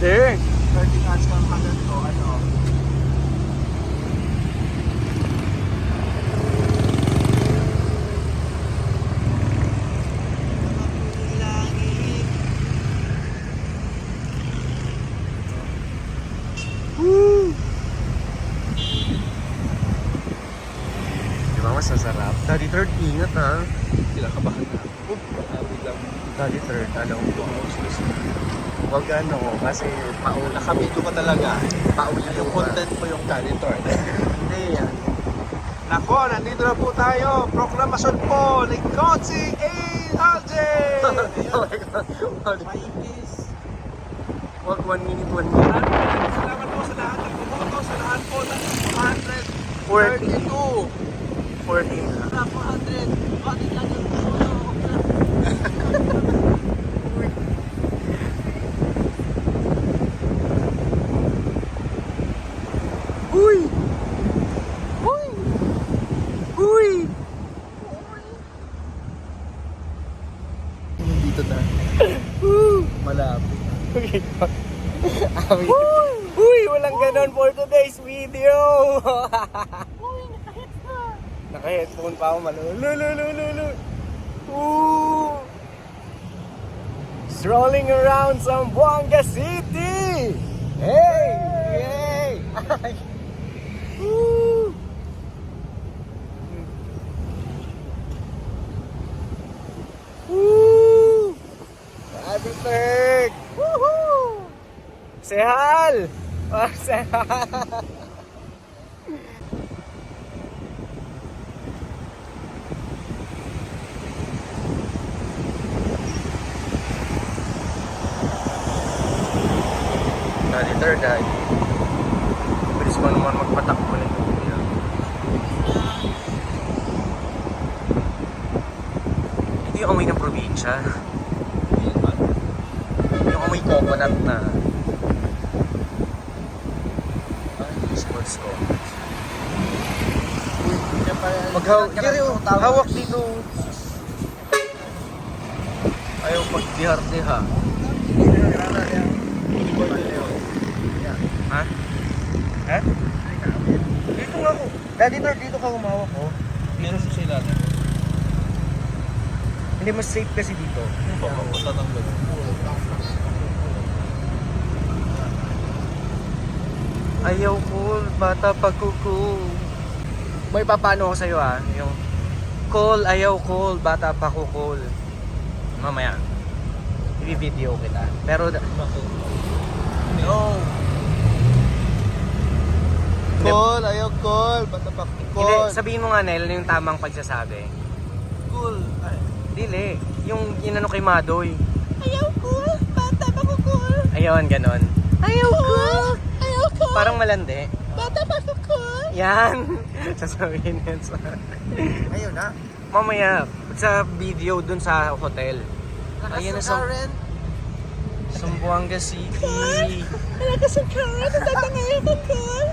Pwede. 30 cans kang hanggang ko, ano. Woo! Di ba mas masarap? Daddy Third, ingat ha. Sila kabahan na. Biglang Daddy Third, alam ko. Huwag ano, kasi paula. nakabito ka talaga. Paula Yung content mo yung janitor. Hindi yan. Nako, nandito na po tayo. Proklamasyon po ni Coaching Alje! Oh my God. Wag 1 minute, 1 minute. Salamat po sa lahat ng bumoto, sa lahat po ng 232. 14 na. 400. Bakit lang yung bumoto? Uy! Uy! Uy! Dito na. Malapit. Uy! Walang ganon for today's video! Uy, nakahits na. Naka-headphone pa ako malulululululu. Ooh! Strolling around Zamboanga City! Hey! Hey! Woo! Woo! Happy Third! Woohoo! Sehal! Sehal! Daddy Third, Daddy. Bilis mo naman magpatakbo nito. Hindi yung amoy ng probinsya. Yung amoy coconut na sports ko. Hawak dito. Ayaw pag-diha-diha. Ha? Ha? Dito nga ako. Daddy Third, dito ka humawak ko. Meron sa sila. Hindi mas safe kasi dito. Tatanggal. Ayaw cool, bata pa kuko. May papano ako sa'yo yung call, ayaw call, bata pa kukul. Mamaya, i-video kita. Pero, No. Call, ayaw call. Bata pa hindi, call. sabihin mo nga Nel, yung tamang pagsasabi. Cool. Ay. Dili, yung inano kay Madoy. Ayaw cool. Bata pa cool. Ayun, ganon. Ayaw cool. Ayaw cool. Parang malandi. Bata pa cool. Yan. Sasabihin yan sa... Ayaw na. Mamaya, sa video dun sa hotel. Ayan na sa Zamboanga City. Talaga sa car. Natatangayan ka cool.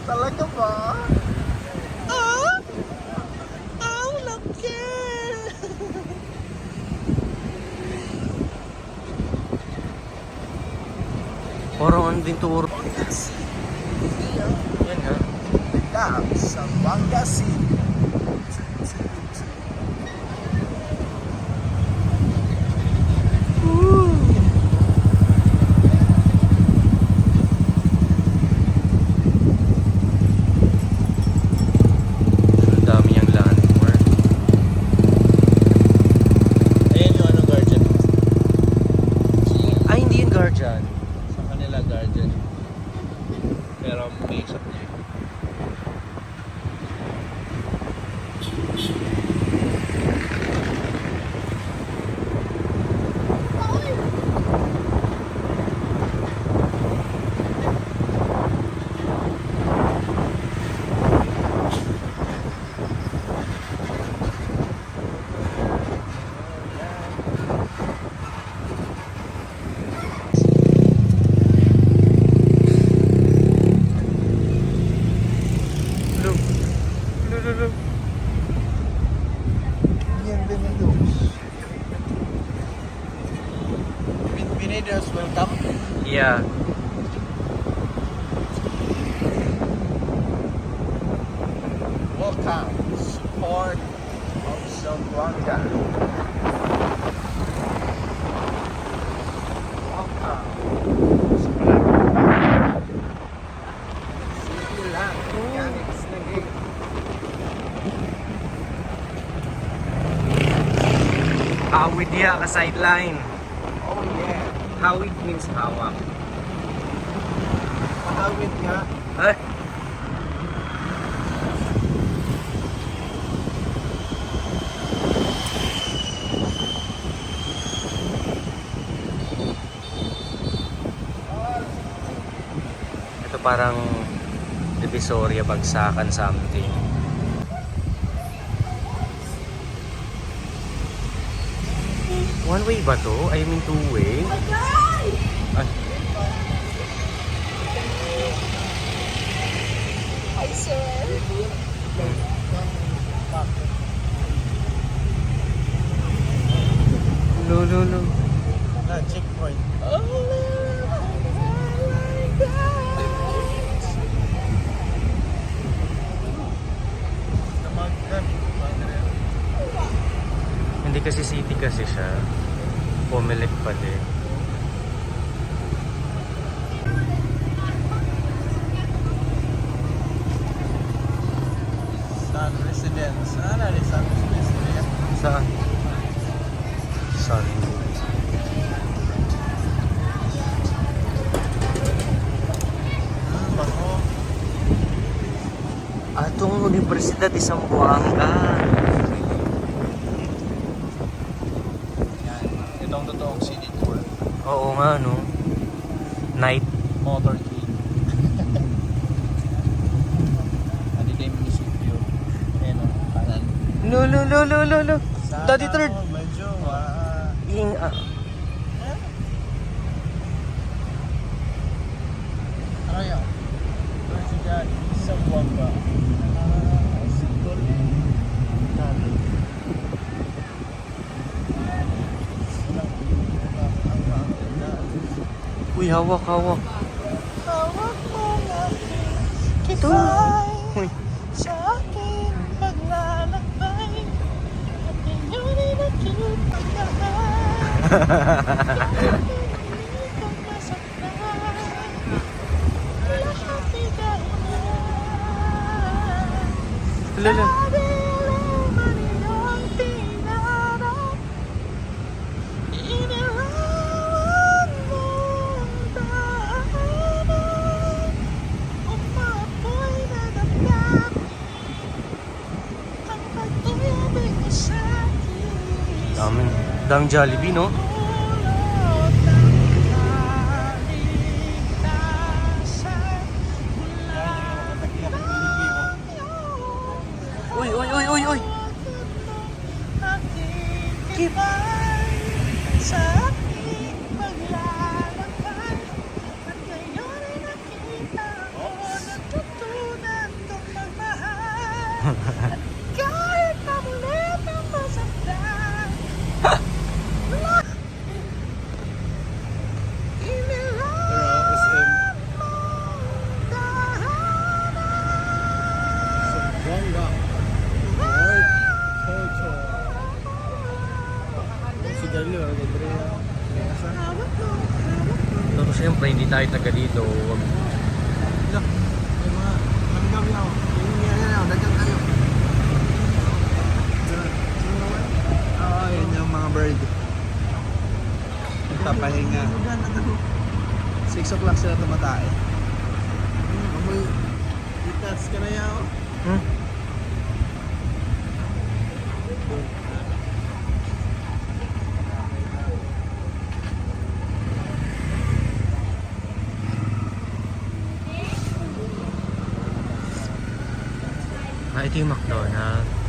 Talaga ba? Ah? Ang laki. Parang ang Ventura. Yan ha. Lang sa Zamboanga City. Ang dami niyang landmark. Ayan yung ano guardian. Ay, hindi yung guardian. Sa kanila guardian. Pero may isa niya. Yeah. Welcome, support of Zamboanga. Welcome. Sige lang, mechanics na gate. Hawid niya ka sideline. Oh yeah. Hawid means hawak. Mahawid nga. Eh? Ito parang Divisoria, Bagsakan, something. One way ba to? I mean two way? Ay. Hi, sir. No, no, no. Na, checkpoint. Hindi kasi city kasi siya. Pumilik pa din. Sun Residence. Ano rin Sun Residence? Saan? Saan? Bako. Atong Universidad de Zamboanga. Yan. Itong totoong city tour. Oo nga, no? Night. Motorcade. Adi tayo munisipyo. Ayan o, kanan. No, no, no, no, no, no. Daddy third. Medyo, Ing, ano yan? Universidad sa Buanga. Sikol. Namin. Uy, hawak, hawak. Hawak mo lang Ito. Uy. sa akin paglalakbay at ngayon ay nakita ka kung masaktan lahat ay dahil Lala. man iyong pinarap inirawan mo ang tahanan umapoy na damdamin ang pag-ibig mo sa akin Daming Jollibee, no? Ulot ng kaligtasan mula Uy, uy, uy, uy, uy. Nakikipay sa aking paglalakbay at ngayon ay nakita ko natutunan kong magmahal at kahit pamulit ang masaktan inilawan mo tahanan Art, culture. Sigarilyo, libre na. hawak mo. Pero siyempre, hindi tayo taga dito. Look, may mga langgam na. Yung yan, dagan tayo. Oo, yun yung mga bird. Nagpapahinga. 6 o'clock sila tumatay. Amoy, itats ka na yaw. Hmm? Ito yung McDonald's.